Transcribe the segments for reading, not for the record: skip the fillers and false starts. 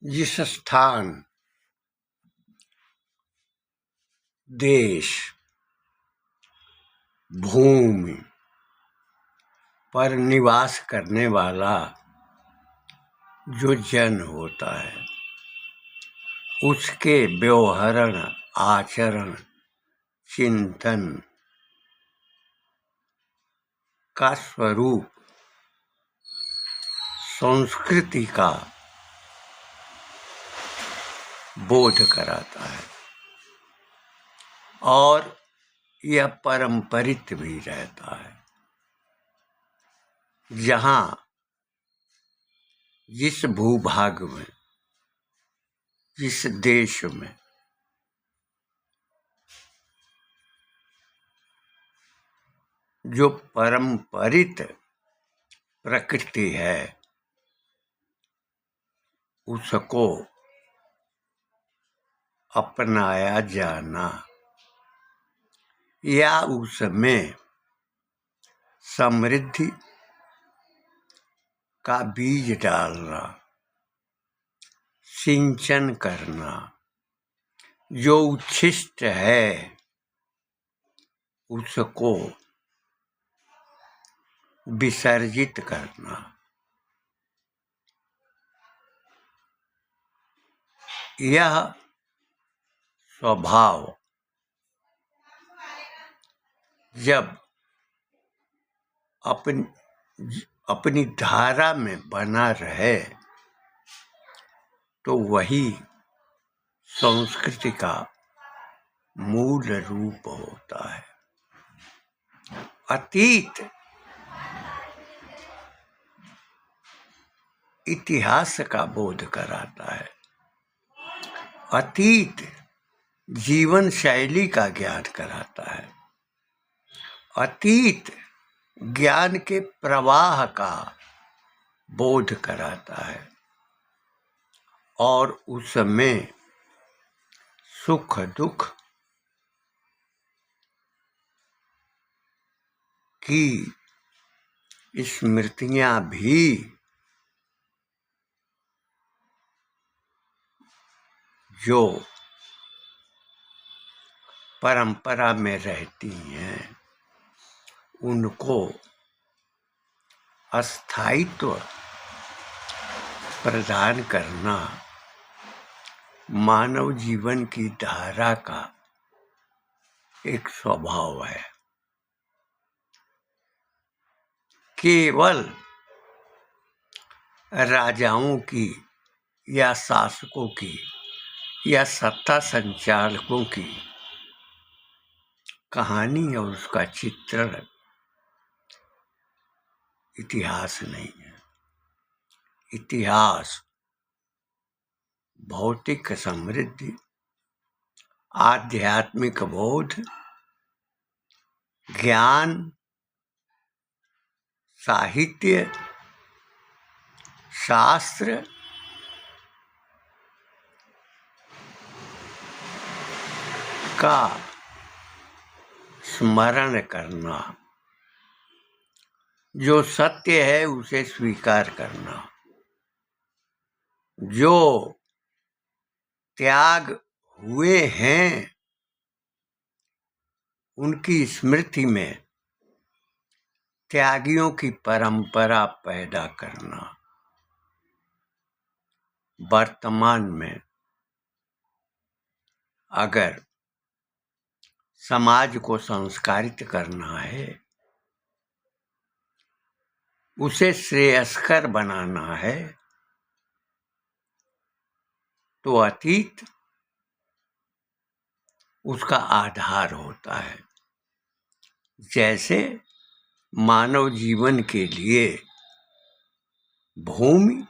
जिस स्थान, देश, भूमि पर निवास करने वाला जो जन होता है, उसके व्यवहारण, आचरण, चिंतन का स्वरूप संस्कृति का बोध कराता है और यह पारंपरिक भी रहता है। जहाँ जिस भूभाग में, जिस देश में जो पारंपरिक प्रकृति है, उसको अपनाया जाना या उसमें समृद्धि का बीज डालना, सिंचन करना, जो उच्छिष्ट है उसको विसर्जित करना, यह स्वभाव जब अपनी धारा में बना रहे तो वही संस्कृति का मूल रूप होता है। अतीत इतिहास का बोध कराता है। अतीत जीवन शैली का ज्ञान कराता है। अतीत ज्ञान के प्रवाह का बोध कराता है और उसमें सुख दुख की स्मृतियां भी जो परंपरा में रहती हैं, उनको अस्थायित्व प्रदान करना मानव जीवन की धारा का एक स्वभाव है। केवल राजाओं की या शासकों की या सत्ता संचालकों की कहानी और उसका चित्रण इतिहास नहीं है। इतिहास भौतिक समृद्धि, आध्यात्मिक बोध, ज्ञान, साहित्य, शास्त्र का स्मरण करना, जो सत्य है उसे स्वीकार करना, जो त्याग हुए हैं उनकी स्मृति में त्यागियों की परंपरा पैदा करना। वर्तमान में अगर समाज को संस्कारित करना है, उसे श्रेयस्कर बनाना है, तो अतीत उसका आधार होता है। जैसे मानव जीवन के लिए भूमि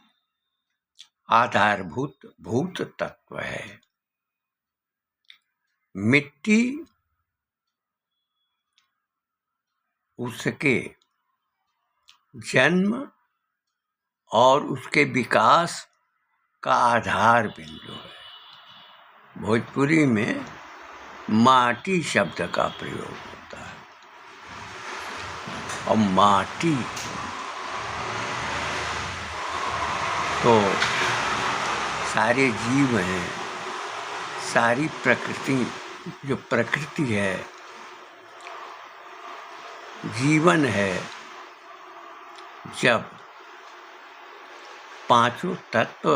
भूत तत्व है, मिट्टी उसके जन्म और उसके विकास का आधार बिंदु है। भोजपुरी में माटी शब्द का प्रयोग होता है और माटी तो सारे जीव हैं, सारी प्रकृति, जो प्रकृति है, जीवन है, जब पांचों तत्व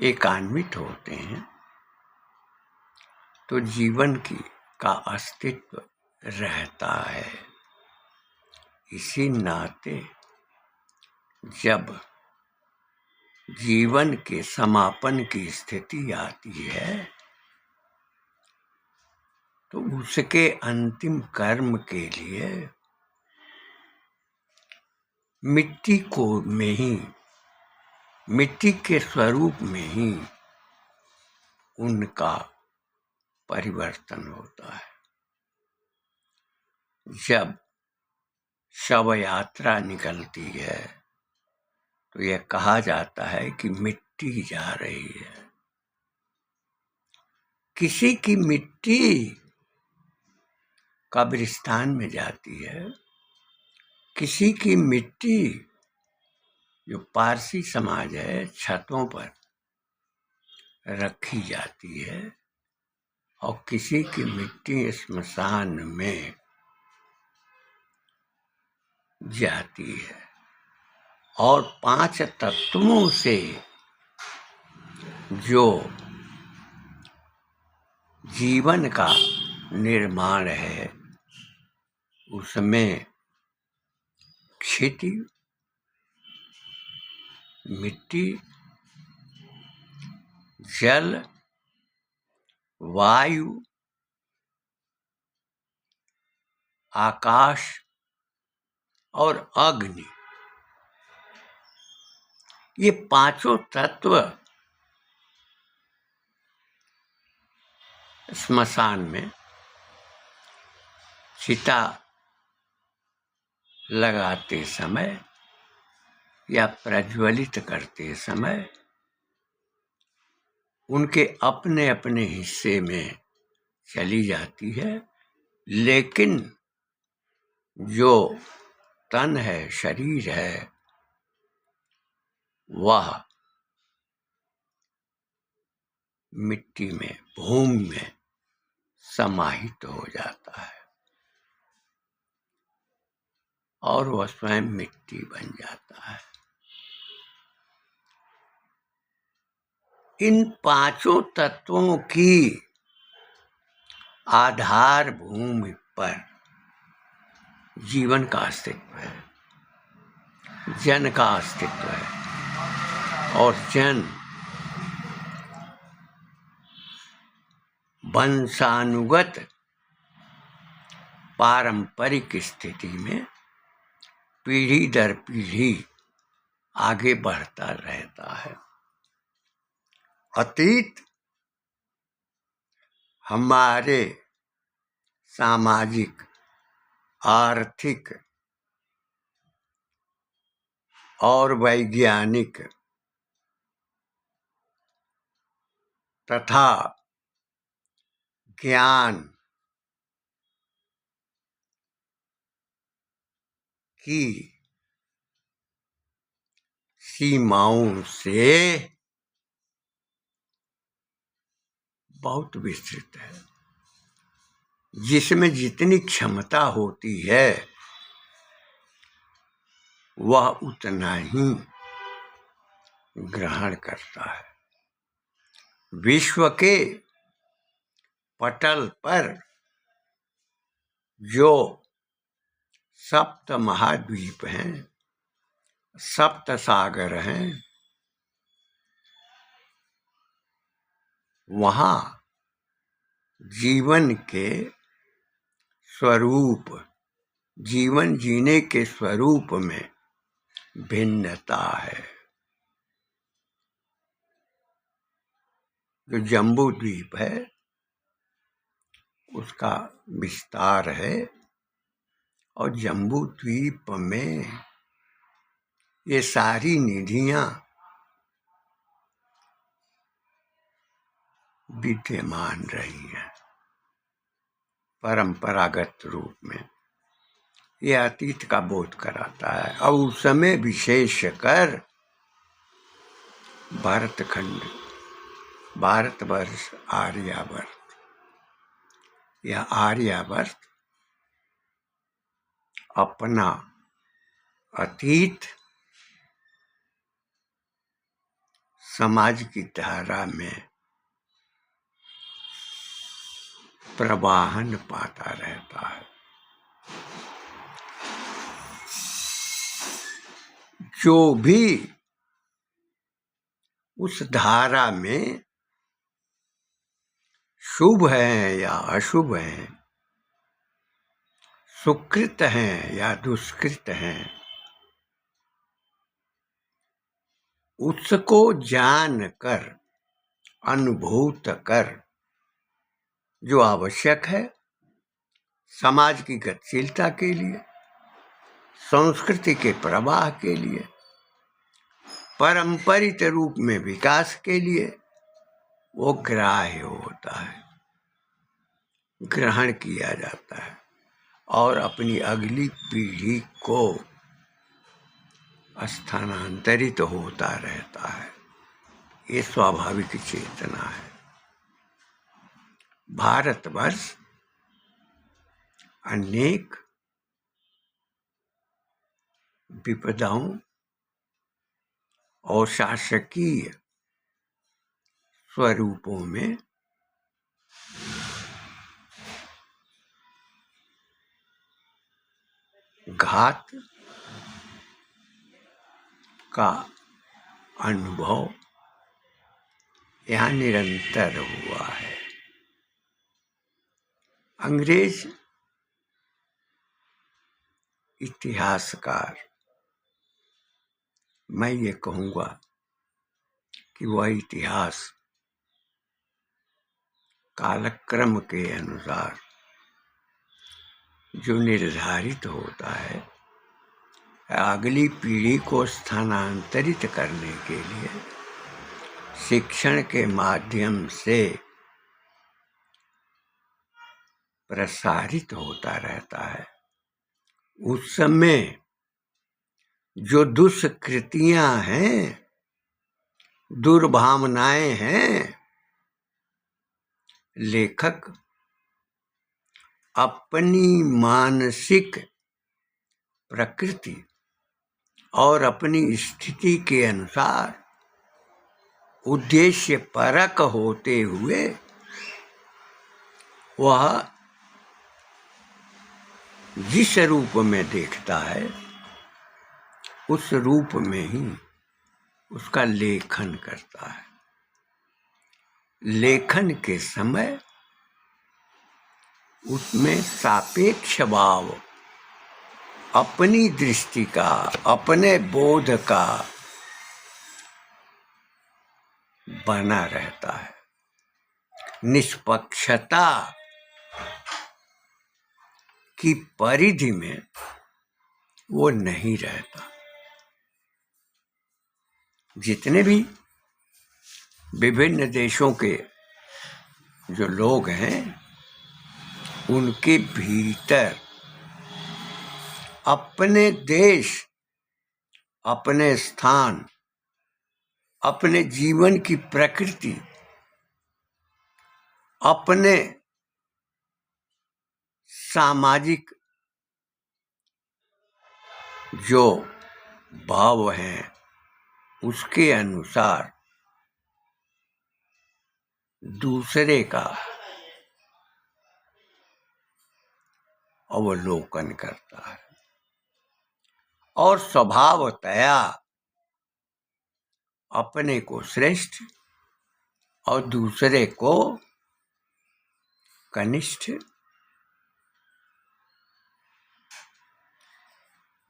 एकान्वित होते हैं तो जीवन का अस्तित्व रहता है। इसी नाते जब जीवन के समापन की स्थिति आती है तो उसके अंतिम कर्म के लिए मिट्टी के स्वरूप में ही उनका परिवर्तन होता है। जब शव यात्रा निकलती है तो यह कहा जाता है कि मिट्टी जा रही है। किसी की मिट्टी कब्रिस्तान में जाती है, किसी की मिट्टी, जो पारसी समाज है, छतों पर रखी जाती है और किसी की मिट्टी स्मशान में जाती है। और पांच तत्वों से जो जीवन का निर्माण है उसमें क्षिति, मिट्टी, जल, वायु, आकाश और अग्नि, ये पांचों तत्व स्मशान में चिता लगाते समय या प्रज्वलित करते समय उनके अपने अपने हिस्से में चली जाती है, लेकिन जो तन है, शरीर है, वह मिट्टी में, भूमि में समाहित हो जाता है और वह स्वयं मिट्टी बन जाता है। इन पांचों तत्वों की आधार भूमि पर जीवन का अस्तित्व है, जन का अस्तित्व है और जन वंशानुगत पारंपरिक स्थिति में पीढ़ी दर पीढ़ी आगे बढ़ता रहता है। अतीत हमारे सामाजिक, आर्थिक और वैज्ञानिक तथा ज्ञान की सीमाओं से बहुत विस्तृत है। जिसमें जितनी क्षमता होती है वह उतना ही ग्रहण करता है। विश्व के पटल पर जो सप्त महाद्वीप हैं, सप्त सागर हैं, वहाँ जीवन के स्वरूप, जीवन जीने के स्वरूप में भिन्नता है। जो जम्बू द्वीप है उसका विस्तार है और जम्बू द्वीप में ये सारी निधियां विद्यमान रही हैं परंपरागत रूप में। ये अतीत का बोध कराता है। और उस समय विशेषकर भारतखंड, भारतवर्ष, आर्यावर्त या आर्यावर्त अपना अतीत समाज की धारा में प्रवाहन पाता रहता है। जो भी उस धारा में शुभ हैं या अशुभ हैं, सुकृत हैं या दुष्कृत हैं, उसको जान कर, अनुभूत कर, जो आवश्यक है समाज की गतिशीलता के लिए, संस्कृति के प्रवाह के लिए, पारंपरिक रूप में विकास के लिए, वो ग्राह्य होता है, ग्रहण किया जाता है और अपनी अगली पीढ़ी को स्थानांतरित होता रहता है। ये स्वाभाविक चेतना है। भारतवर्ष अनेक विपदाओं और शासकीय स्वरूपों में घात का अनुभव यहाँ निरंतर हुआ है। अंग्रेज इतिहासकार, मैं ये कहूँगा कि वह इतिहास कालक्रम के अनुसार जो निर्धारित होता है, अगली पीढ़ी को स्थानांतरित करने के लिए शिक्षण के माध्यम से प्रसारित होता रहता है। उस समय जो दुष्कृतियां हैं, दुर्भावनाएं हैं, लेखक अपनी मानसिक प्रकृति और अपनी स्थिति के अनुसार उद्देश्य परक होते हुए वह जिस रूप में देखता है उस रूप में ही उसका लेखन करता है। लेखन के समय उसमें सापेक्ष भाव अपनी दृष्टि का, अपने बोध का बना रहता है। निष्पक्षता की परिधि में वो नहीं रहता। जितने भी विभिन्न देशों के जो लोग हैं, उनके भीतर अपने देश, अपने स्थान, अपने जीवन की प्रकृति, अपने सामाजिक जो भाव हैं, उसके अनुसार दूसरे का अवलोकन करता है और स्वभावतया अपने को श्रेष्ठ और दूसरे को कनिष्ठ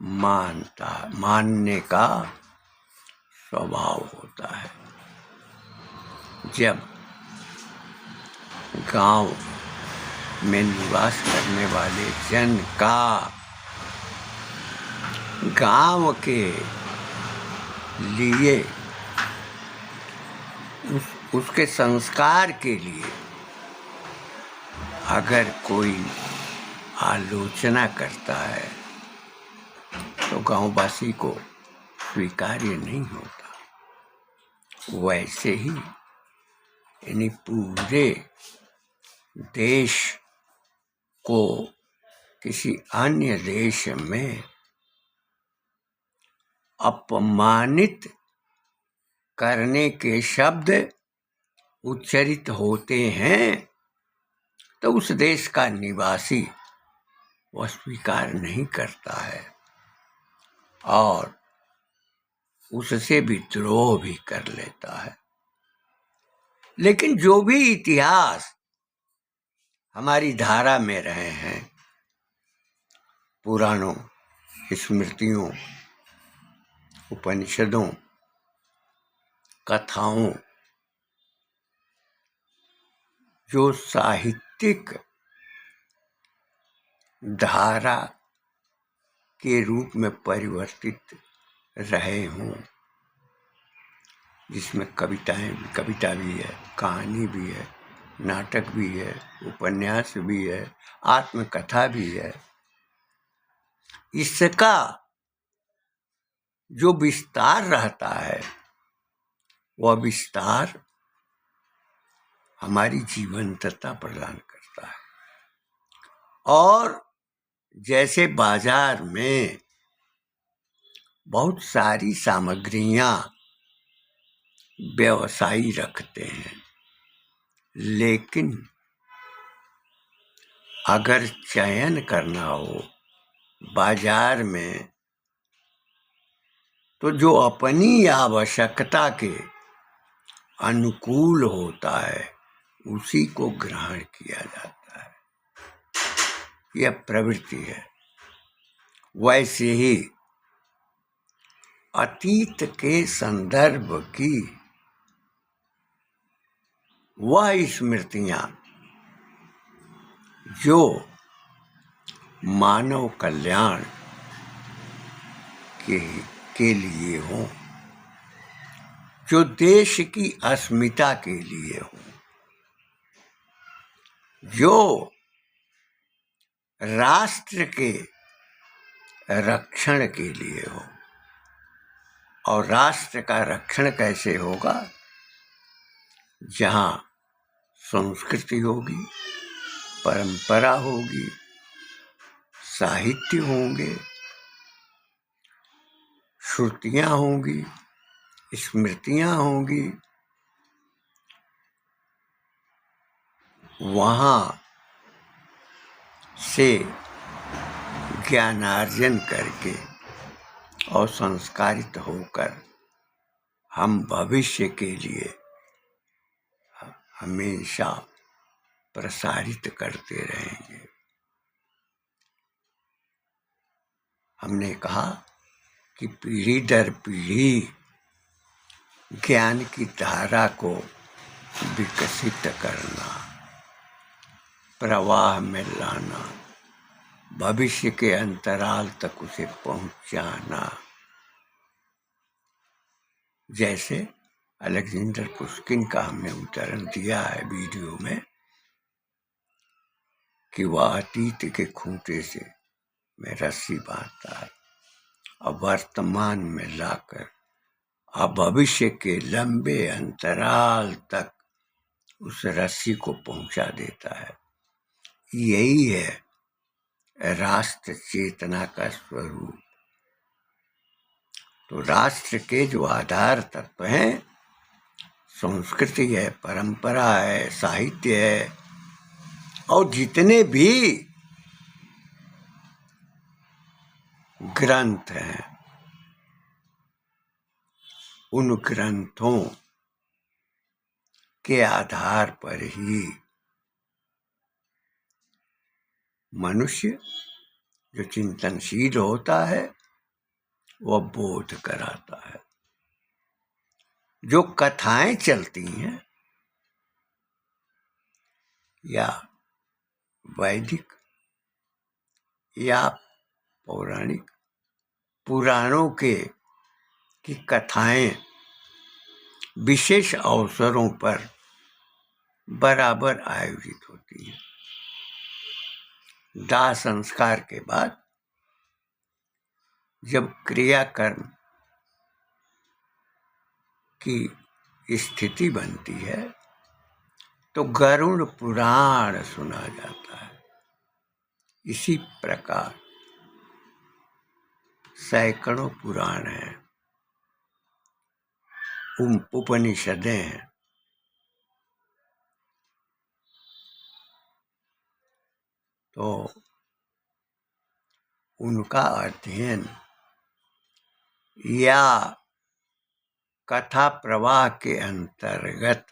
मानने का स्वभाव होता है। जब गांव में निवास करने वाले जन का गांव के लिए, उसके संस्कार के लिए अगर कोई आलोचना करता है तो गांववासी को स्वीकार्य नहीं होता। वैसे ही यानी पूरे देश को किसी अन्य देश में अपमानित करने के शब्द उच्चारित होते हैं तो उस देश का निवासी वह स्वीकार नहीं करता है और उससे विद्रोह भी कर लेता है। लेकिन जो भी इतिहास हमारी धारा में रहे हैं, पुराणों, स्मृतियों, उपनिषदों, कथाओं, जो साहित्यिक धारा के रूप में परिवर्तित रहे हों, जिसमें कविता भी है, कहानी भी है, नाटक भी है, उपन्यास भी है, आत्मकथा भी है, इसका जो विस्तार रहता है वह विस्तार हमारी जीवंतता प्रदान करता है। और जैसे बाजार में बहुत सारी सामग्रियां व्यवसायी रखते हैं, लेकिन अगर चयन करना हो बाजार में तो जो अपनी आवश्यकता के अनुकूल होता है उसी को ग्रहण किया जाता है। यह प्रवृत्ति है। वैसे ही अतीत के संदर्भ की वह स्मृतियां जो मानव कल्याण के लिए हों, जो देश की अस्मिता के लिए हों, जो राष्ट्र के रक्षण के लिए हो। और राष्ट्र का रक्षण कैसे होगा? जहाँ संस्कृति होगी, परंपरा होगी, साहित्य होंगे, श्रुतियाँ होंगी, स्मृतियाँ होंगी, वहाँ से ज्ञानार्जन करके और संस्कारित होकर हम भविष्य के लिए हमेशा प्रसारित करते रहेंगे। हमने कहा कि पीढ़ी दर पीढ़ी ज्ञान की धारा को विकसित करना, प्रवाह में लाना, भविष्य के अंतराल तक उसे पहुंचाना। जैसे अलेक्जेंडर पुश्किन का हमने उदाहरण दिया है वीडियो में कि वह अतीत के खूंटे से में रस्सी बांधता है और वर्तमान में लाकर और भविष्य के लंबे अंतराल तक उस रस्सी को पहुंचा देता है। यही है राष्ट्र चेतना का स्वरूप। तो राष्ट्र के जो आधार तत्व हैं, संस्कृति है, परंपरा है, साहित्य है और जितने भी ग्रंथ हैं, उन ग्रंथों के आधार पर ही मनुष्य जो चिंतनशील होता है वह बोध कराता है। जो कथाएं चलती हैं या वैदिक या पौराणिक पुराणों की कथाएं विशेष अवसरों पर बराबर आयोजित होती हैं। दाह संस्कार के बाद जब क्रियाकर्म की स्थिति बनती है तो गरुड़ पुराण सुना जाता है। इसी प्रकार सैकड़ों पुराण हैं, उपनिषदें हैं। तो उनका अध्ययन या कथा प्रवाह के अंतर्गत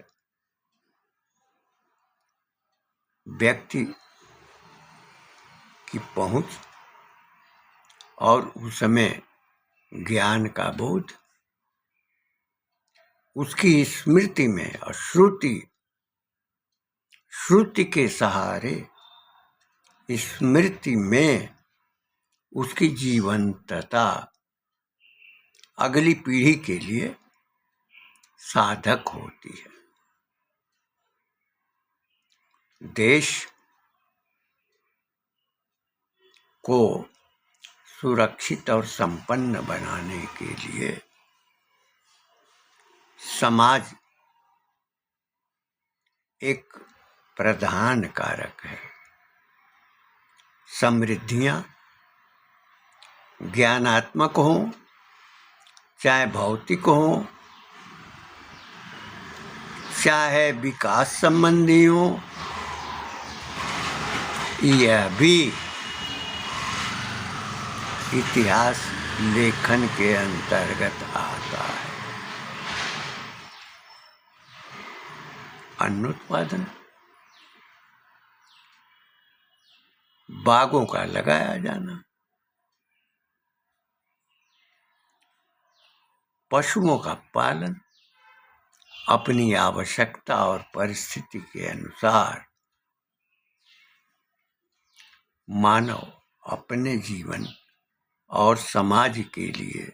व्यक्ति की पहुंच और उसमें ज्ञान का बोध, उसकी स्मृति में और श्रुति के सहारे स्मृति में उसकी जीवंतता अगली पीढ़ी के लिए साधक होती है। देश को सुरक्षित और संपन्न बनाने के लिए समाज एक प्रधान कारक है। समृद्धियां ज्ञानात्मक हों चाहे भौतिक हों, चाहे विकास संबंधी हों, यह भी इतिहास लेखन के अंतर्गत आता है। अन्न उत्पादन, बागों का लगाया जाना, पशुओं का पालन, अपनी आवश्यकता और परिस्थिति के अनुसार मानव अपने जीवन और समाज के लिए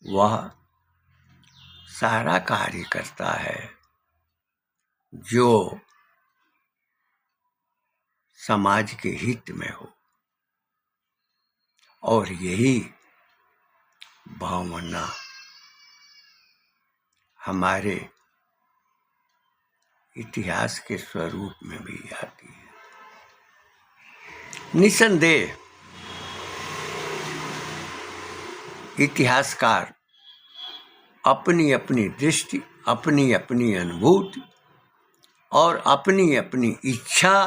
वह सारा कार्य करता है जो समाज के हित में हो, और यही भावना हमारे इतिहास के स्वरूप में भी आती है। निसंदेह इतिहासकार अपनी अपनी दृष्टि, अपनी अपनी अनुभूति और अपनी अपनी इच्छा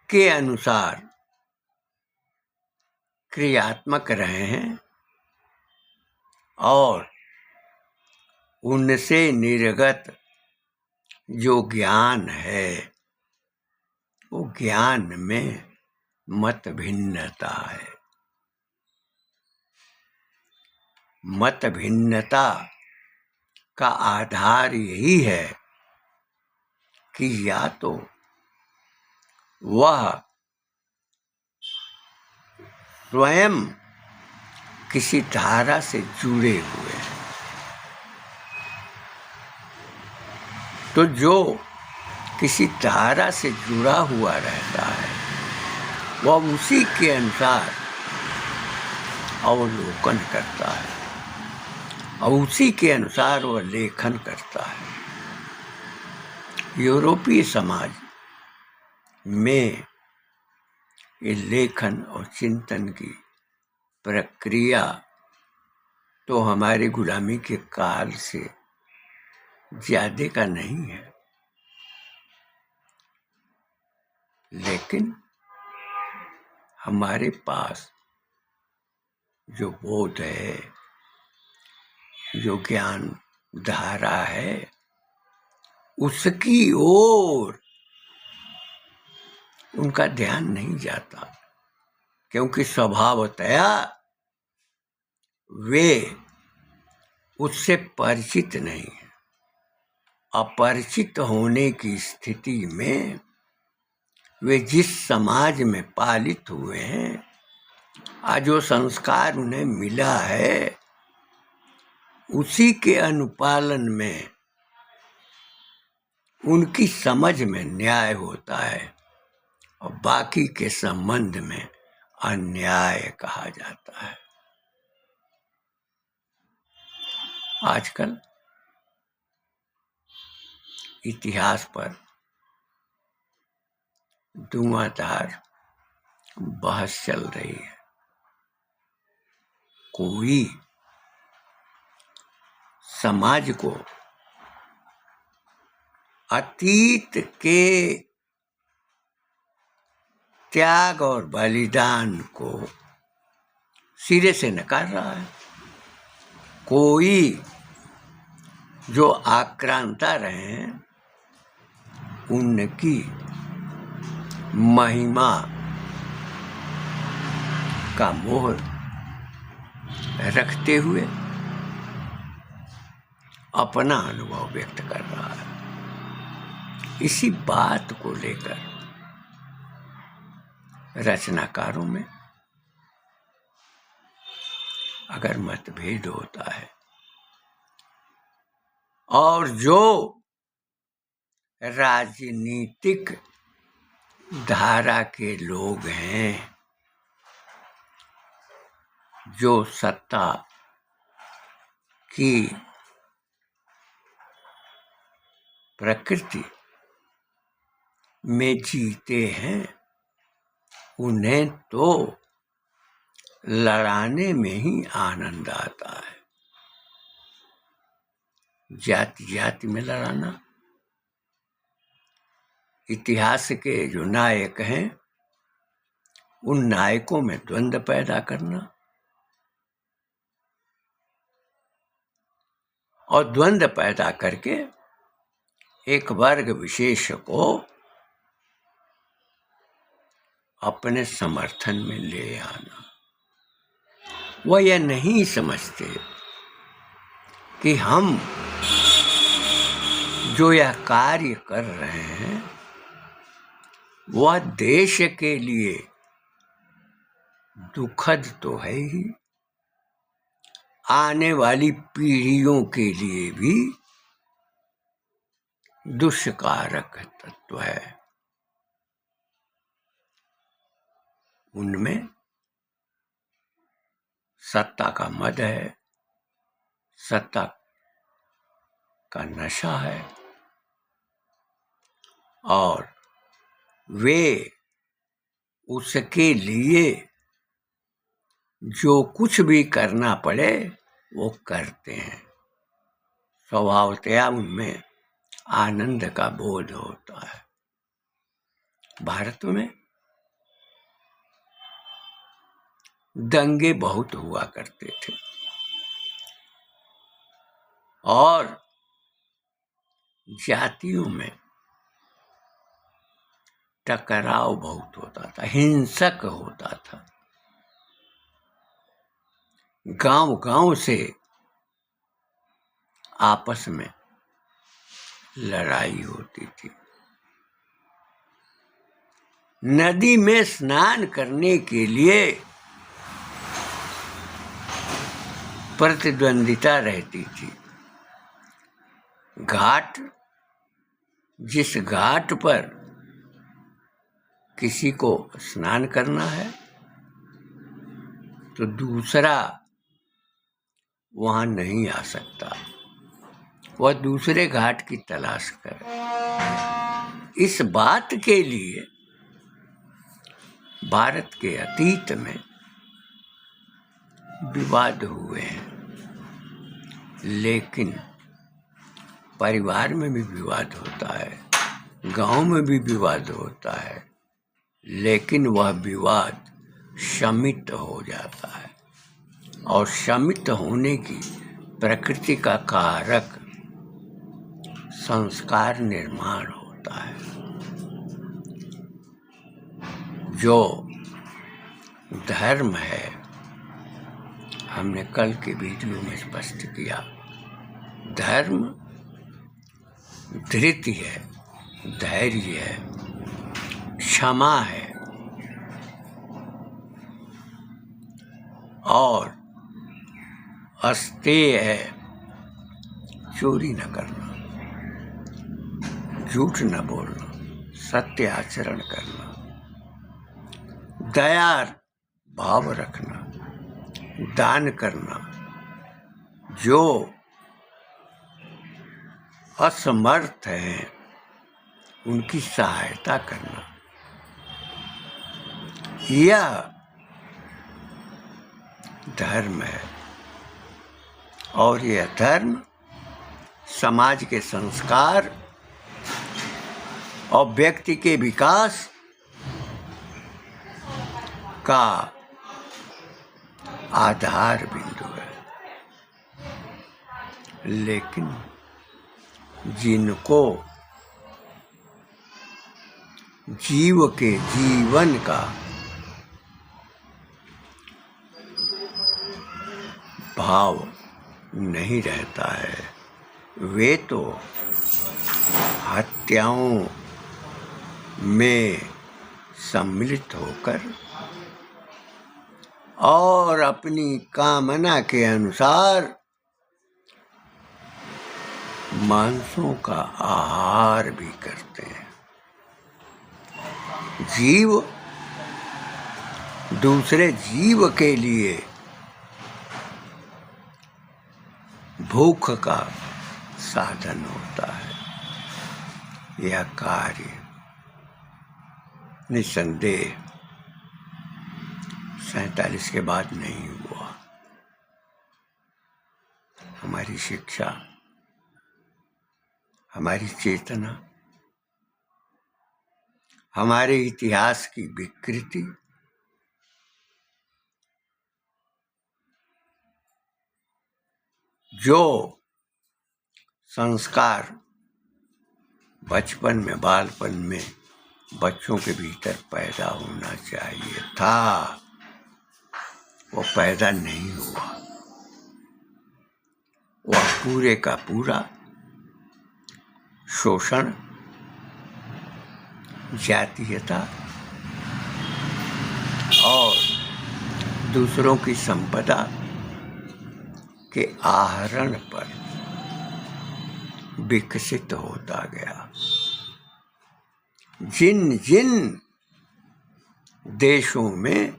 के अनुसार क्रियात्मक रहे हैं और उनसे निर्गत जो ज्ञान है वो ज्ञान में मत भिन्नता है। मत भिन्नता का आधार यही है कि या तो वह स्वयं किसी धारा से जुड़े हुए हैं, तो जो किसी धारा से जुड़ा हुआ रहता है वह उसी के अनुसार अवलोकन करता है और उसी के अनुसार वह लेखन करता है। यूरोपीय समाज में ये लेखन और चिंतन की प्रक्रिया तो हमारी गुलामी के काल से ज्यादा का नहीं है, लेकिन हमारे पास जो बोध है, जो ज्ञान धारा है, उसकी ओर उनका ध्यान नहीं जाता, क्योंकि स्वभावतया वे उससे परिचित नहीं है। अपरिचित होने की स्थिति में वे जिस समाज में पालित हुए हैं, आज जो संस्कार उन्हें मिला है, उसी के अनुपालन में उनकी समझ में न्याय होता है और बाकी के संबंध में अन्याय कहा जाता है। आजकल इतिहास पर धुआंधार बहस चल रही है। कोई समाज को अतीत के त्याग और बलिदान को सिरे से नकार रहा है। कोई जो आक्रांता रहे हैं उनकी महिमा का मोह रखते हुए अपना अनुभव व्यक्त कर रहा है। इसी बात को लेकर रचनाकारों में अगर मतभेद होता है और जो राजनीतिक धारा के लोग हैं, जो सत्ता की प्रकृति में जीते हैं, उन्हें तो लड़ाने में ही आनंद आता है। जाति जाति में लड़ाना, इतिहास के जो नायक हैं उन नायकों में द्वंद्व पैदा करना और द्वंद्व पैदा करके एक वर्ग विशेष को अपने समर्थन में ले आना। वह यह नहीं समझते कि हम जो यह कार्य कर रहे हैं वह देश के लिए दुखद तो है ही, आने वाली पीढ़ियों के लिए भी दुष्कारक तत्व है। उनमें सत्ता का मद है, सत्ता का नशा है और वे उसके लिए जो कुछ भी करना पड़े वो करते हैं। स्वभावतया उनमें आनंद का बोध होता है। भारत में दंगे बहुत हुआ करते थे और जातियों में टकराव बहुत होता था, हिंसक होता था। गांव-गांव से आपस में लड़ाई होती थी। नदी में स्नान करने के लिए प्रतिद्वंदिता रहती थी। घाट, जिस घाट पर किसी को स्नान करना है तो दूसरा वहां नहीं आ सकता, वह दूसरे घाट की तलाश करे। इस बात के लिए भारत के अतीत में विवाद हुए हैं, लेकिन परिवार में भी विवाद होता है, गांव में भी विवाद होता है, लेकिन वह विवाद शमित हो जाता है और शमित होने की प्रकृति का कारक संस्कार निर्माण होता है। जो धर्म है, हमने कल के वीडियो में स्पष्ट किया, धर्म धृति है, धैर्य है, क्षमा है और अस्तेय है चोरी न करना, झूठ न बोलना, सत्य आचरण करना, दया भाव रखना, दान करना, जो असमर्थ हैं उनकी सहायता करना, यह धर्म है। और यह धर्म समाज के संस्कार और व्यक्ति के विकास का आधार बिंदु है। लेकिन जिनको जीव के जीवन का भाव नहीं रहता है, वे तो हत्याओं में सम्मिलित होकर और अपनी कामना के अनुसार मांसों का आहार भी करते हैं। जीव दूसरे जीव के लिए भूख का साधन होता है। यह कार्य निसंदेह 47 के बाद नहीं हुआ। हमारी शिक्षा, हमारी चेतना, हमारे इतिहास की विकृति जो संस्कार बचपन में, बालपन में बच्चों के भीतर पैदा होना चाहिए था, वो पैदा नहीं हुआ। वह पूरे का पूरा शोषण, जातीयता और दूसरों की संपदा के आहरण पर विकसित होता गया। जिन जिन देशों में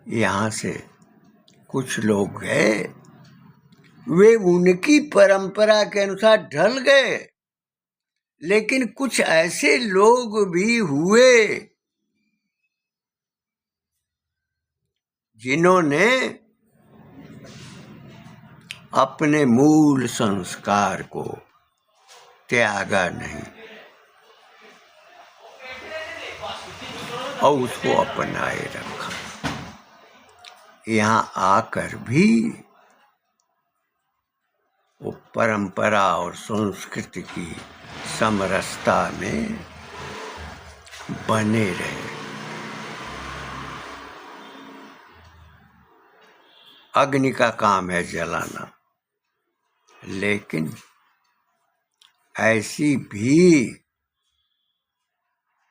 यहाँ से कुछ लोग गए, वे उनकी परंपरा के अनुसार ढल गए, लेकिन कुछ ऐसे लोग भी हुए जिन्होंने अपने मूल संस्कार को त्यागा नहीं और उसको अपनाए रखा। यहाँ आकर भी वो परंपरा और संस्कृति की समरसता में बने रहे। अग्नि का काम है जलाना, लेकिन ऐसी भी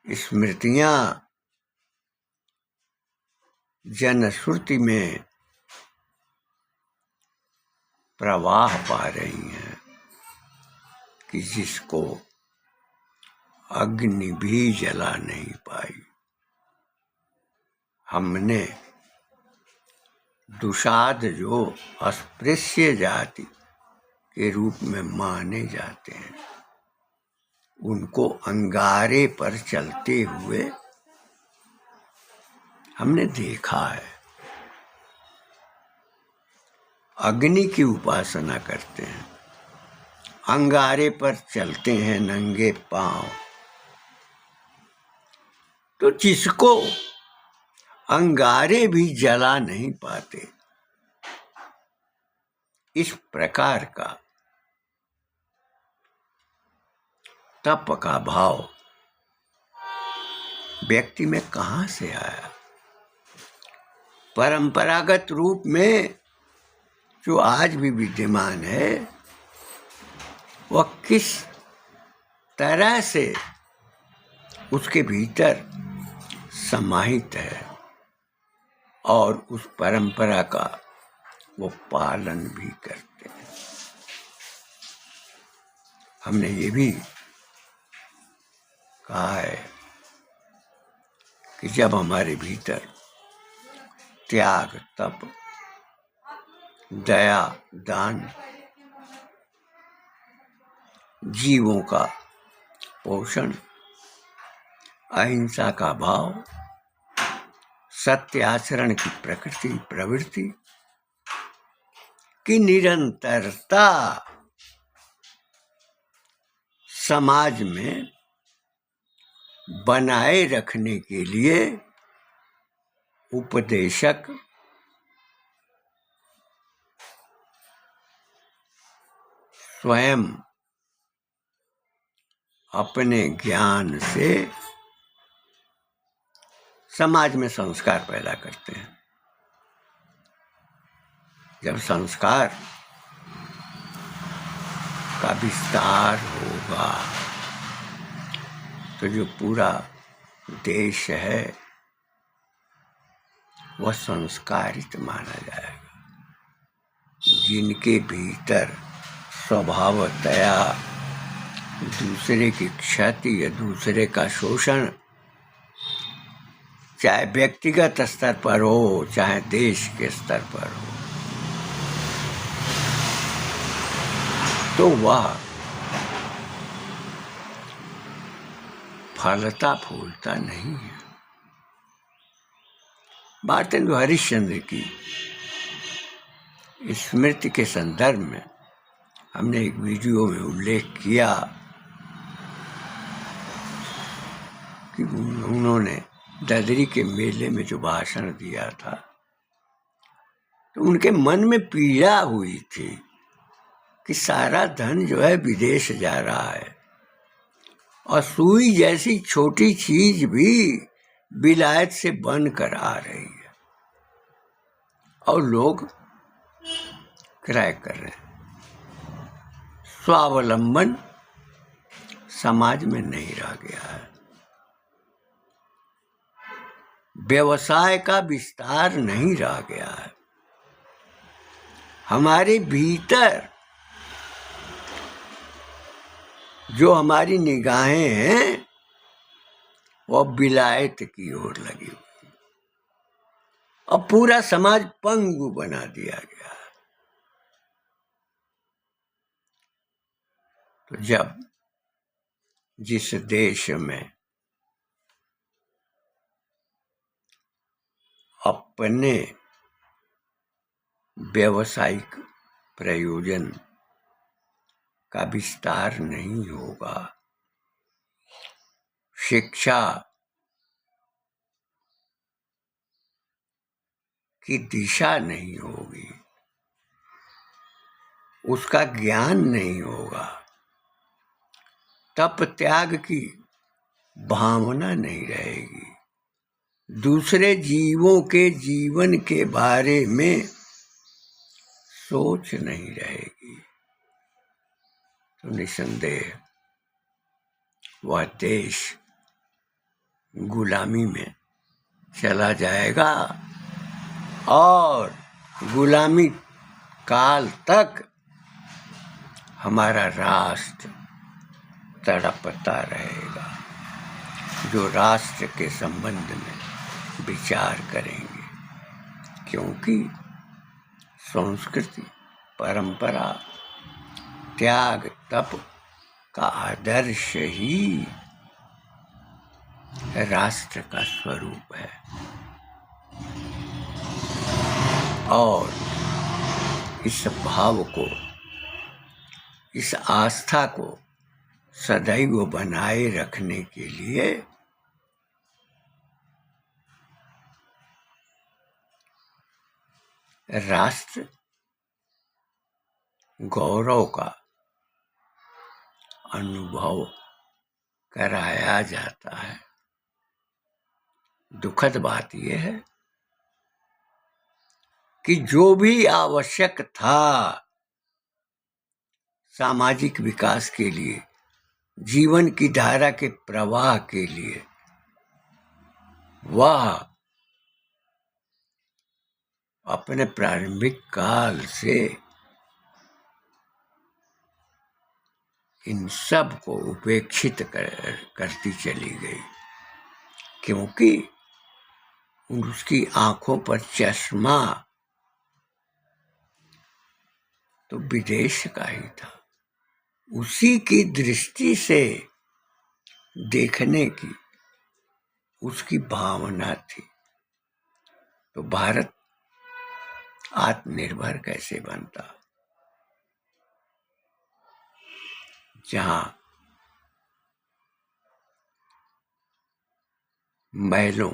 स्मृतियां जनश्रुति में प्रवाह पा रही हैं कि जिसको अग्नि भी जला नहीं पाई। हमने दुषाद जो अस्पृश्य जाति के रूप में माने जाते हैं, उनको अंगारे पर चलते हुए हमने देखा है। अग्नि की उपासना करते हैं, अंगारे पर चलते हैं नंगे पांव। तो जिसको अंगारे भी जला नहीं पाते, इस प्रकार का तप का भाव व्यक्ति में कहां से आया? परंपरागत रूप में जो आज भी विद्यमान है, वह किस तरह से उसके भीतर समाहित है और उस परंपरा का वो पालन भी करते हैं। हमने ये भी कहा है कि जब हमारे भीतर त्याग, तप, दया, दान, जीवों का पोषण, अहिंसा का भाव, सत्य आचरण की प्रवृत्ति की निरंतरता समाज में बनाए रखने के लिए उपदेशक स्वयं अपने ज्ञान से समाज में संस्कार पैदा करते हैं। जब संस्कार का विस्तार होगा तो जो पूरा देश है वह संस्कारित माना जाएगा। जिनके भीतर स्वभावतया दूसरे की क्षति या दूसरे का शोषण, चाहे व्यक्तिगत स्तर पर हो चाहे देश के स्तर पर हो, तो वह फलता फूलता नहीं है। भारतेंदु हरिश्चंद्र की स्मृति के संदर्भ में हमने एक वीडियो में उल्लेख किया कि उन्होंने ददरी के मेले में जो भाषण दिया था तो उनके मन में पीड़ा हुई थी कि सारा धन जो है विदेश जा रहा है और सुई जैसी छोटी चीज भी विलायत से बन कर आ रही है और लोग क्रय कर रहे हैं। स्वावलंबन समाज में नहीं रह गया है। व्यवसाय का विस्तार नहीं रह गया है। हमारे भीतर जो हमारी निगाहें हैं वह विलायत की ओर लगी हुई और पूरा समाज पंगु बना दिया गया। तो जब जिस देश में अपने व्यावसायिक प्रयोजन का विस्तार नहीं होगा, शिक्षा की दिशा नहीं होगी, उसका ज्ञान नहीं होगा, तप त्याग की भावना नहीं रहेगी, दूसरे जीवों के जीवन के बारे में सोच नहीं रहेगी, तो निसंदेह वह देश गुलामी में चला जाएगा और गुलामी काल तक हमारा राष्ट्र तड़पता रहेगा। जो राष्ट्र के संबंध में विचार करेंगे, क्योंकि संस्कृति, परंपरा, त्याग, तप का आदर्श ही राष्ट्र का स्वरूप है और इस भाव को, इस आस्था को सदैव बनाए रखने के लिए राष्ट्र गौरव का अनुभव कराया जाता है। दुखद बात यह है कि जो भी आवश्यक था सामाजिक विकास के लिए, जीवन की धारा के प्रवाह के लिए, वह अपने प्रारंभिक काल से इन सब को उपेक्षित करती चली गई, क्योंकि उसकी आंखों पर चश्मा तो विदेश का ही था, उसी की दृष्टि से देखने की उसकी भावना थी। तो भारत आत्मनिर्भर कैसे बनता, जहां महलों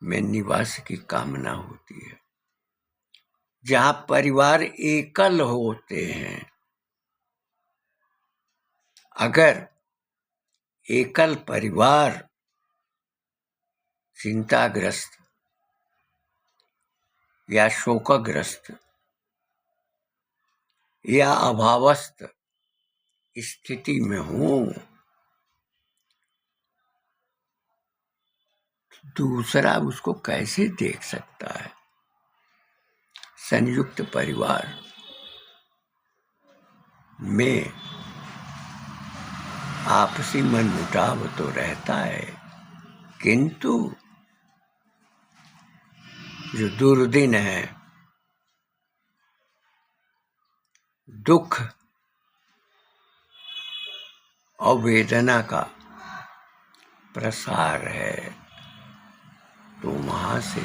में निवास की कामना होती है, जहां परिवार एकल होते हैं। अगर एकल परिवार चिंताग्रस्त या शोकग्रस्त या अभावस्थ स्थिति में हो, दूसरा उसको कैसे देख सकता है। संयुक्त परिवार में आपसी मनमुटाव तो रहता है, किंतु जो दुर्दिन है, दुख और वेदना का प्रसार है, तो वहां से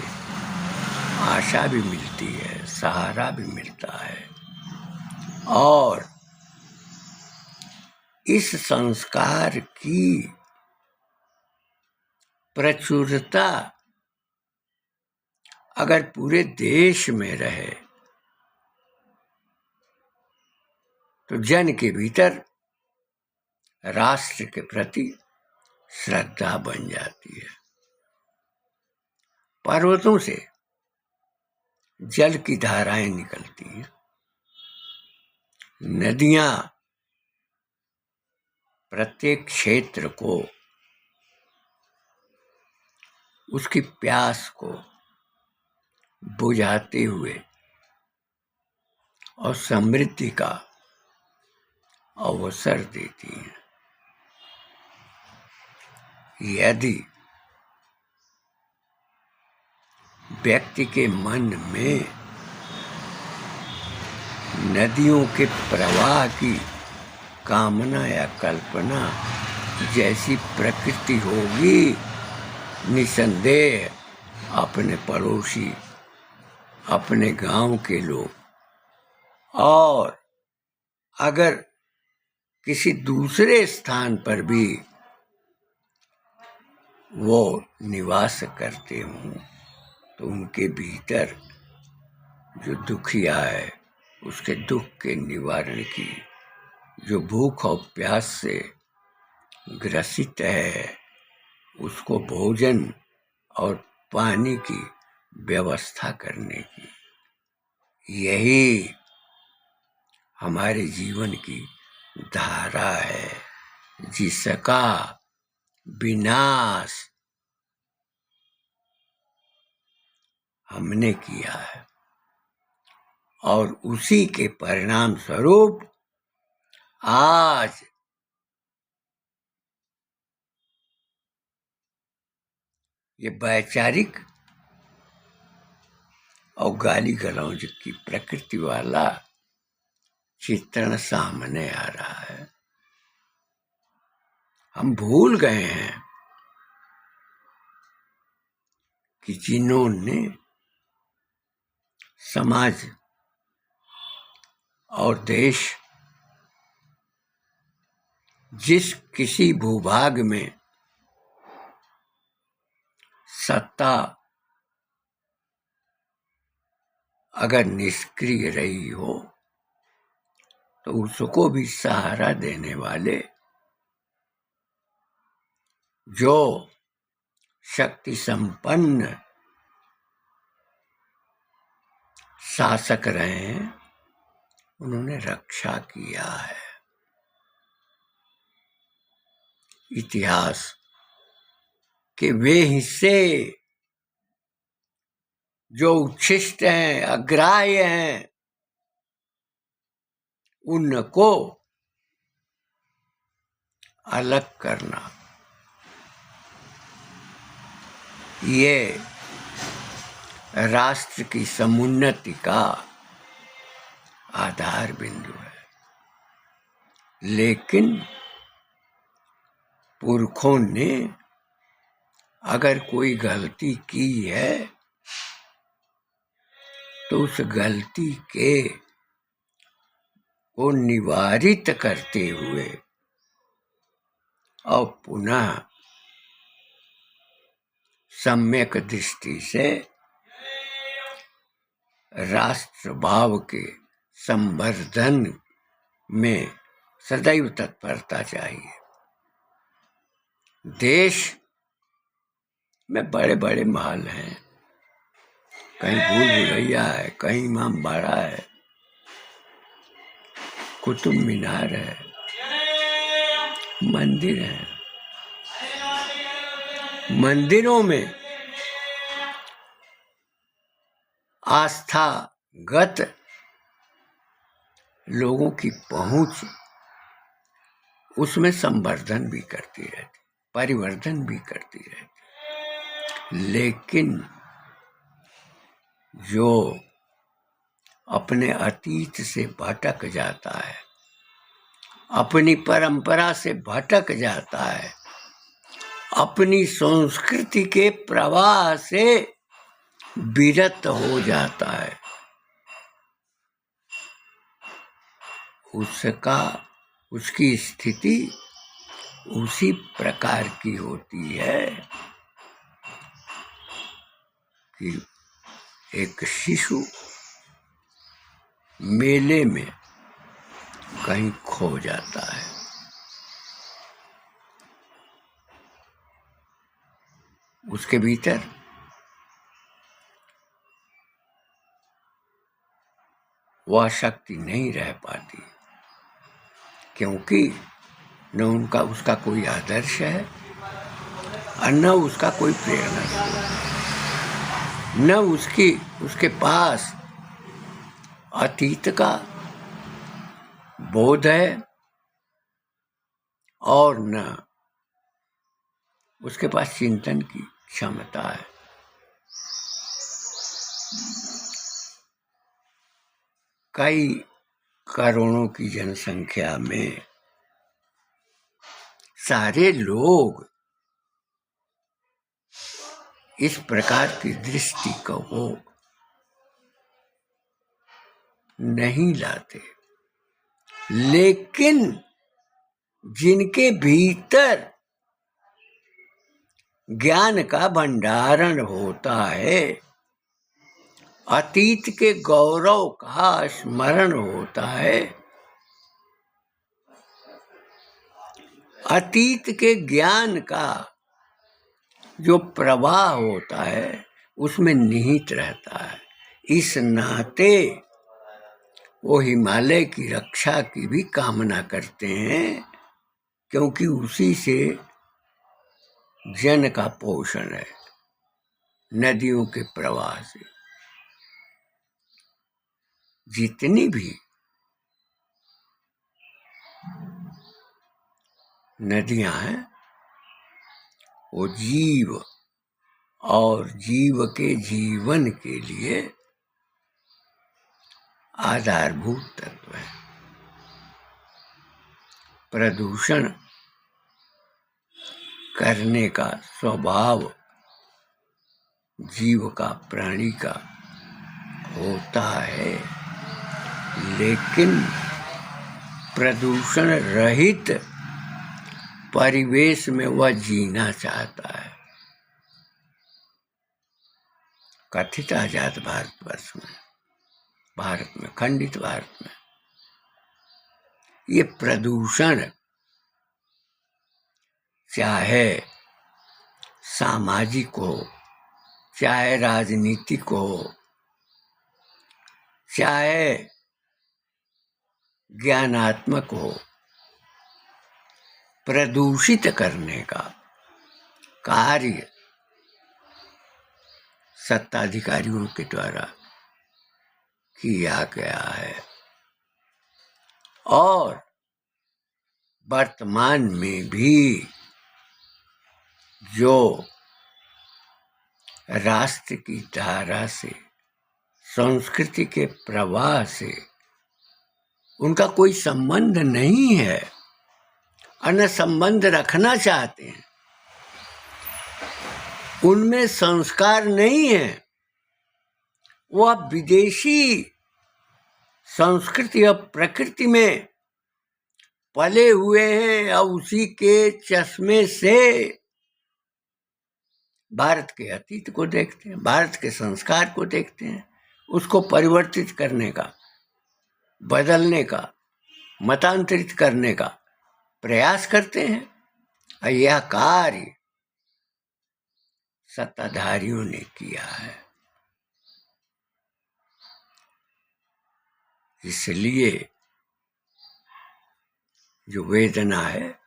आशा भी मिलती है, सहारा भी मिलता है। और इस संस्कार की प्रचुरता अगर पूरे देश में रहे तो जन के भीतर राष्ट्र के प्रति श्रद्धा बन जाती है। पर्वतों से जल की धाराएं निकलती हैं, नदियां प्रत्येक क्षेत्र को उसकी प्यास को बुझाते हुए और समृद्धि का अवसर देती हैं। यदि व्यक्ति के मन में नदियों के प्रवाह की कामना या कल्पना जैसी प्रकृति होगी, निसंदेह अपने पड़ोसी, अपने गांव के लोग और अगर किसी दूसरे स्थान पर भी वो निवास करते हों, तो उनके भीतर जो दुखिया है, उसके दुख के निवारण की, जो भूख और प्यास से ग्रसित है, उसको भोजन और पानी की व्यवस्था करने की, यही हमारे जीवन की धारा है, जिसका विनाश हमने किया है। और उसी के परिणाम स्वरूप आज ये वैचारिक और गाली गलौज की प्रकृति वाला चित्रण सामने आ रहा है। हम भूल गए हैं कि जिन्होंने समाज और देश, जिस किसी भूभाग में सत्ता अगर निष्क्रिय रही हो, तो उसको भी सहारा देने वाले जो शक्ति संपन्न शासक रहे हैं, उन्होंने रक्षा किया है। इतिहास के वे हिस्से जो उच्छिष्ट हैं, अग्राह्य हैं, उनको अलग करना ये राष्ट्र की समुन्नति का आधार बिंदु है। लेकिन पुरखों ने अगर कोई गलती की है तो उस गलती के को निवारित करते हुए और पुनः सम्यक दृष्टि से राष्ट्र भाव के संवर्धन में सदैव तत्परता चाहिए। देश में बड़े बड़े महल हैं, कहीं भूल भुलैया है, कहीं इमाम बाड़ा है, कुतुब मीनार है, मंदिर है। मंदिरों में आस्थागत लोगों की पहुंच उसमें संवर्धन भी करती रहती, परिवर्धन भी करती रहती। लेकिन जो अपने अतीत से भटक जाता है, अपनी परंपरा से भटक जाता है, अपनी संस्कृति के प्रवाह से विरत हो जाता है, उसकी स्थिति उसी प्रकार की होती है कि एक शिशु मेले में कहीं खो जाता है। उसके भीतर वह शक्ति नहीं रह पाती, क्योंकि न उसका कोई आदर्श है और न उसका कोई प्रेरणा स्रोत, न उसके पास अतीत का बोध है और न उसके पास चिंतन की क्षमता है। कई करोड़ों की जनसंख्या में सारे लोग इस प्रकार की दृष्टि को नहीं लाते, लेकिन जिनके भीतर ज्ञान का भंडारण होता है, अतीत के गौरव का स्मरण होता है, अतीत के ज्ञान का जो प्रवाह होता है उसमें निहित रहता है। इस नाते वो हिमालय की रक्षा की भी कामना करते हैं, क्योंकि उसी से जन का पोषण है, नदियों के प्रवाह से। जितनी भी नदियां हैं वो जीव और जीव के जीवन के लिए आधारभूत तत्व है। प्रदूषण करने का स्वभाव जीव का, प्राणी का होता है, लेकिन प्रदूषण रहित परिवेश में वह जीना चाहता है। कथित आजाद भारतवर्ष में, भारत में, खंडित भारत में ये प्रदूषण चाहे सामाजिक हो, चाहे राजनीतिक हो, चाहे ज्ञानात्मक हो, प्रदूषित करने का कार्य सत्ताधिकारियों के द्वारा किया गया है और वर्तमान में भी जो राष्ट्र की धारा से, संस्कृति के प्रवाह से उनका कोई संबंध नहीं है और न संबंध रखना चाहते हैं। उनमें संस्कार नहीं है। वो अब विदेशी संस्कृति और प्रकृति में पले हुए हैं और उसी के चश्मे से भारत के अतीत को देखते हैं, भारत के संस्कार को देखते हैं, उसको परिवर्तित करने का, बदलने का, मतांतरित करने का प्रयास करते हैं। और यह कार्य सत्ताधारियों ने किया है। इसलिए जो वेदना है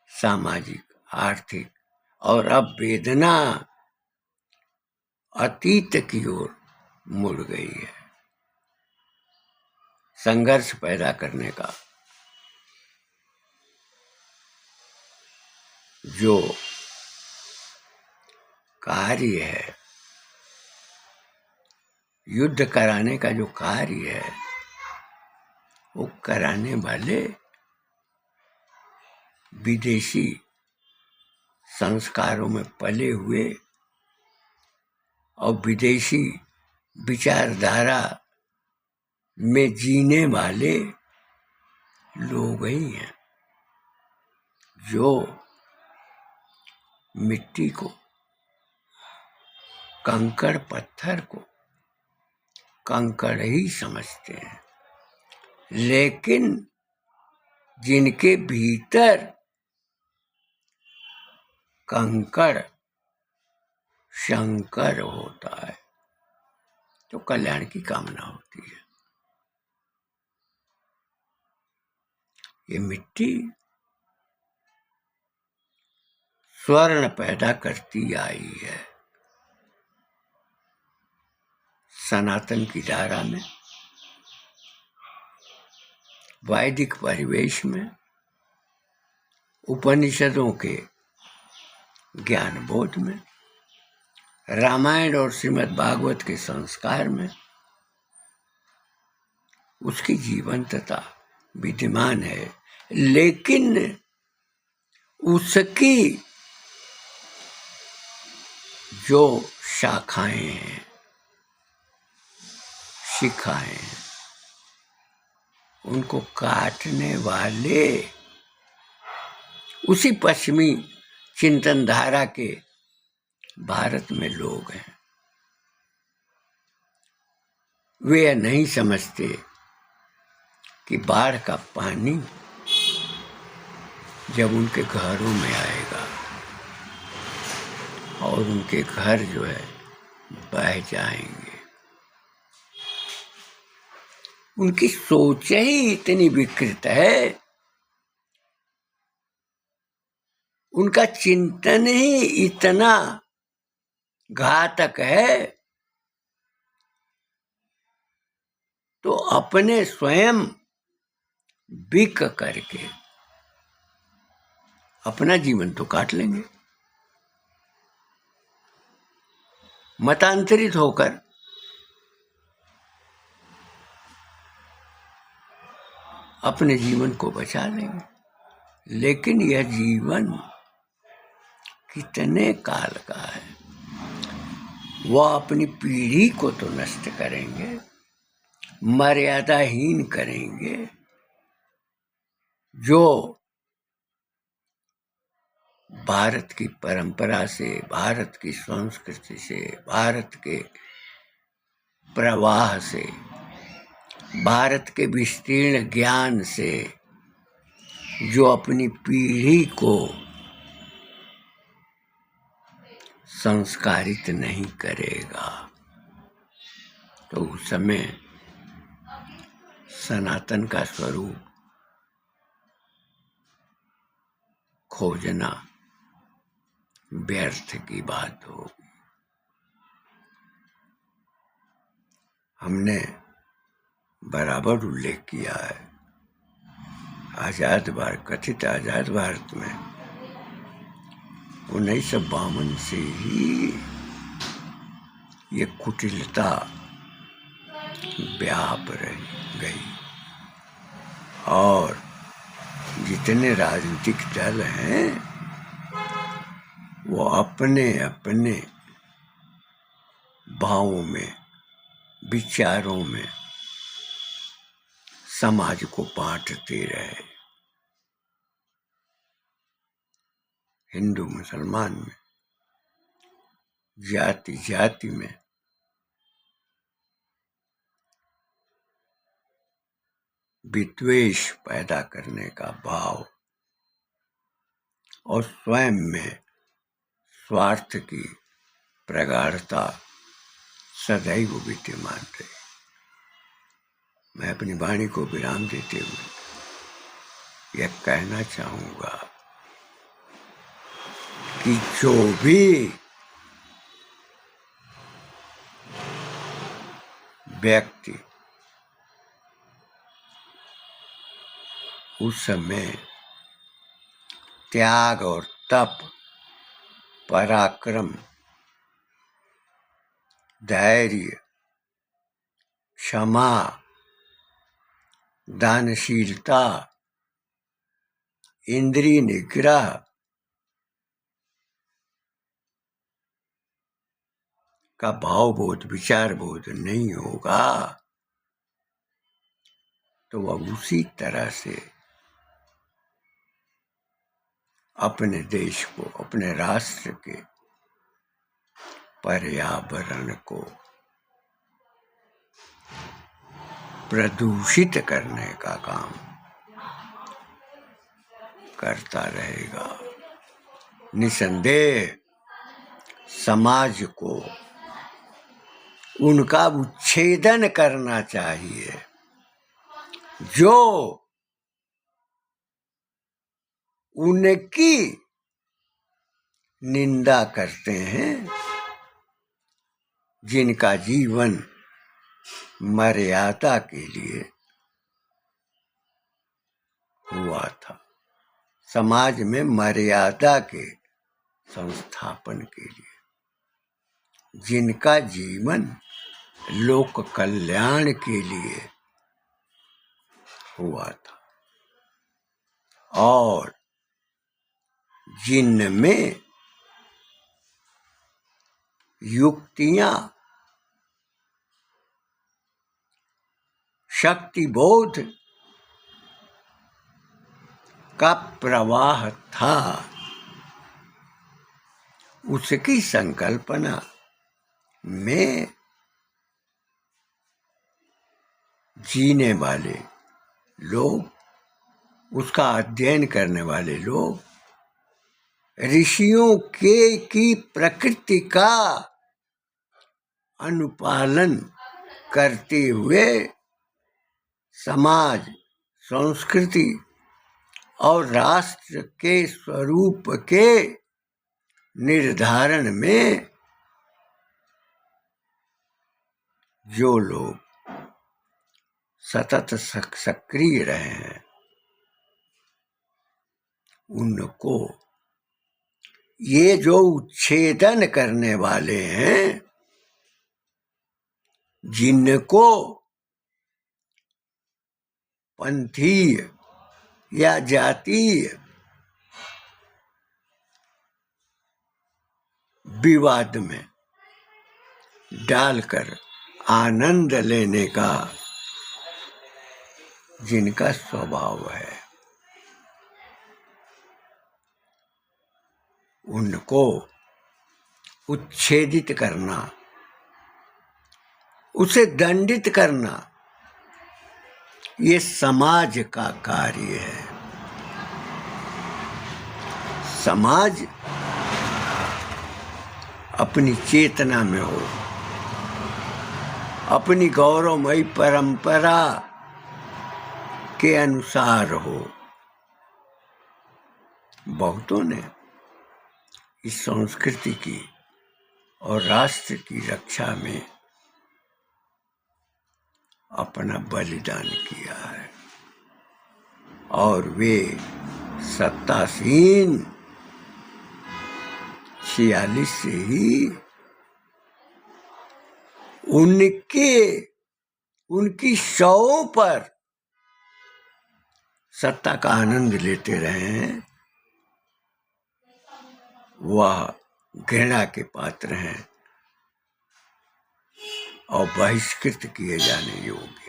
सामाजिक, आर्थिक, और अब वेदना अतीत की ओर मुड़ गई है। संघर्ष पैदा करने का जो कार्य है, युद्ध कराने का जो कार्य है, वो कराने वाले विदेशी संस्कारों में पले हुए और विदेशी विचारधारा में जीने वाले लोग ही हैं, जो मिट्टी को, कंकड़ पत्थर को कंकड़ ही समझते हैं, लेकिन जिनके भीतर कंकड़ शंकर होता है तो कल्याण की कामना होती है। ये मिट्टी स्वर्ण पैदा करती आई है। सनातन की धारा में, वैदिक परिवेश में, उपनिषदों के ज्ञान बोध में, रामायण और श्रीमद् भागवत के संस्कार में उसकी जीवंतता विद्यमान है। लेकिन उसकी जो शाखाएं हैं, शिखाएं हैं, उनको काटने वाले उसी पश्चिमी चिंतन धारा के भारत में लोग हैं। वे यह नहीं समझते कि बाढ़ का पानी जब उनके घरों में आएगा और उनके घर जो है बह जाएंगे। उनकी सोच ही इतनी विकृत है, उनका चिंतन ही इतना घातक है, तो अपने स्वयं बिक करके अपना जीवन तो काट लेंगे, मतांतरित होकर अपने जीवन को बचा लेंगे। लेकिन यह जीवन कितने काल का है, वह अपनी पीढ़ी को तो नष्ट करेंगे, मर्यादाहीन करेंगे। जो भारत की परंपरा से, भारत की संस्कृति से, भारत के प्रवाह से, भारत के विस्तीर्ण ज्ञान से जो अपनी पीढ़ी को संस्कारित नहीं करेगा, तो उस समय सनातन का स्वरूप खोजना व्यर्थ की बात होगी। हमने बराबर उल्लेख किया है, आजाद भारत, कथित आजाद भारत में 1952 से ही ये कुटिलता व्याप रही गई और जितने राजनीतिक दल हैं वो अपने अपने भावों में, विचारों में समाज को बांटते रहे। हिंदू मुसलमान में, जाति जाति में विद्वेष पैदा करने का भाव और स्वयं में स्वार्थ की प्रगाढ़ता सदैव विद्यमान रही। मैं अपनी वाणी को विराम देते हुए यह कहना चाहूंगा कि जो भी व्यक्ति उस समय त्याग और तप, पराक्रम, धैर्य, क्षमा, दानशीलता, इंद्रिय निग्रह का भावबोध, विचार बोध नहीं होगा तो वह उसी तरह से अपने देश को, अपने राष्ट्र के पर्यावरण को प्रदूषित करने का काम करता रहेगा। निसंदेह समाज को उनका उच्छेदन करना चाहिए जो उनकी निंदा करते हैं, जिनका जीवन मर्यादा के लिए हुआ था, समाज में मर्यादा के संस्थापन के लिए, जिनका जीवन लोक कल्याण के लिए हुआ था और जिनमें युक्तियां, शक्तिबोध का प्रवाह था, उसकी संकल्पना में जीने वाले लोग, उसका अध्ययन करने वाले लोग ऋषियों की प्रकृति का अनुपालन करते हुए समाज, संस्कृति और राष्ट्र के स्वरूप के निर्धारण में जो लोग सतत सक्रिय रहे हैं, उनको ये जो उच्छेदन करने वाले हैं, जिनको पंथीय या जातीय विवाद में डालकर आनंद लेने का जिनका स्वभाव है, उनको उच्छेदित करना, उसे दंडित करना, ये समाज का कार्य है। समाज अपनी चेतना में हो, अपनी गौरवमयी परंपरा के अनुसार हो। बहुतों ने इस संस्कृति की और राष्ट्र की रक्षा में अपना बलिदान किया है और वे सत्तासीन 46 से ही उनकी शवों पर सत्ता का आनंद लेते रहे हैं, वह घृणा के पात्र हैं और बहिष्कृत किए जाने योग्य।